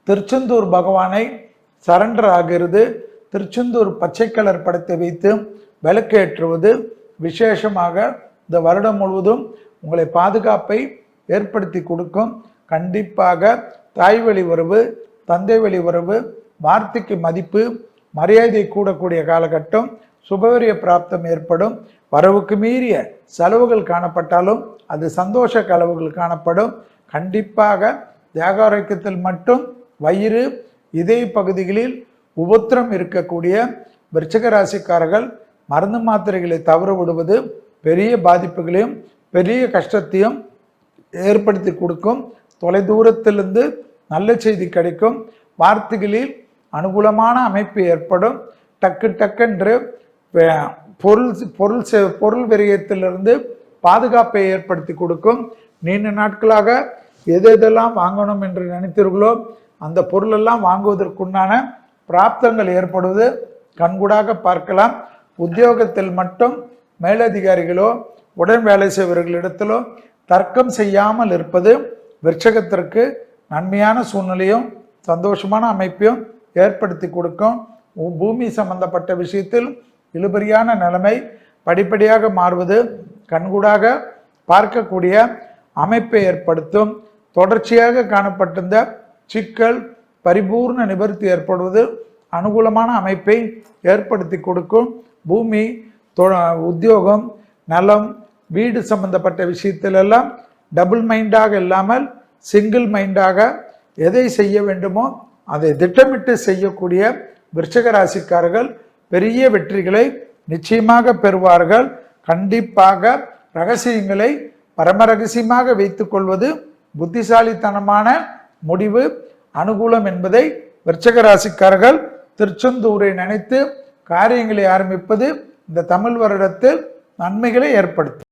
திருச்செந்தூர் பகவானை சரண்டர் ஆகிறது. திருச்செந்தூர் பச்சை கலர் படத்தை வைத்து விளக்கேற்றுவது விசேஷமாக இந்த வருடம் முழுவதும் உங்களை பாதுகாப்பை ஏற்படுத்தி கொடுக்கும். கண்டிப்பாக தாய் வழி உறவு, தந்தை வழி உறவு, வார்த்தைக்கு மதிப்பு, மரியாதை கூடக்கூடிய காலகட்டம், சுபவரிய பிராப்தம் ஏற்படும். வரவுக்கு மீறிய செலவுகள் காணப்பட்டாலும் அது சந்தோஷ கலவுகள் காணப்படும். கண்டிப்பாக தேகாரோக்கியத்தில் மட்டும் வயிறு, இதய பகுதிகளில் உபத்திரம் இருக்கக்கூடிய விருச்சிக ராசிக்காரர்கள் மருந்து மாத்திரைகளை தவற விடுவது பெரிய பாதிப்புகளையும் பெரிய கஷ்டத்தையும் ஏற்படுத்தி கொடுக்கும். தொலைதூரத்திலிருந்து நல்ல செய்தி கிடைக்கும். வார்த்தைகளில் அனுகூலமான அமைப்பு ஏற்படும். டக்கு பொருள் விரயத்திலிருந்து பாதுகாப்பை ஏற்படுத்தி கொடுக்கும். நீண்ட நாட்களாக எதெல்லாம் வாங்கணும் என்று நினைத்தீர்களோ அந்த பொருளெல்லாம் வாங்குவதற்குண்டான பிராப்தங்கள் ஏற்படுவது கண்கூடாக பார்க்கலாம். உத்தியோகத்தில் மட்டும் மேலதிகாரிகளோ உடன் வேலை செய்பவர்களிடத்திலோ தர்க்கம் செய்யாமல் இருப்பது விருச்சகத்திற்கு நன்மையான சூழ்நிலையும் சந்தோஷமான அமைப்பையும் ஏற்படுத்தி கொடுக்கும். பூமி சம்பந்தப்பட்ட விஷயத்தில் இழுபறியான நிலைமை படிப்படியாக மாறுவது கண்கூடாக பார்க்கக்கூடிய அமைப்பை ஏற்படுத்தும். தொடர்ச்சியாக காணப்பட்டிருந்த சிக்கல் பரிபூர்ண நிவர்த்தி ஏற்படுவது அனுகூலமான அமைப்பை ஏற்படுத்தி கொடுக்கும். பூமி, உத்தியோகம், நலம், வீடு சம்பந்தப்பட்ட விஷயத்திலெல்லாம் டபுள் மைண்டாக இல்லாமல் சிங்கிள் மைண்டாக எதை செய்ய வேண்டுமோ அதை திட்டமிட்டு செய்யக்கூடிய விருச்சிக ராசிக்காரர்கள் பெரிய வெற்றிகளை நிச்சயமாக பெறுவார்கள். கண்டிப்பாக ரகசியங்களை பரம ரகசியமாக வைத்துக் கொள்வது புத்திசாலித்தனமான முடிவு, அனுகூலம் என்பதை விருச்சிக ராசிக்காரர்கள் திருச்செந்தூரை நினைத்து காரியங்களை ஆரம்பிப்பது இந்த தமிழ் வருடத்தில் நன்மைகளை ஏற்படுத்தும்.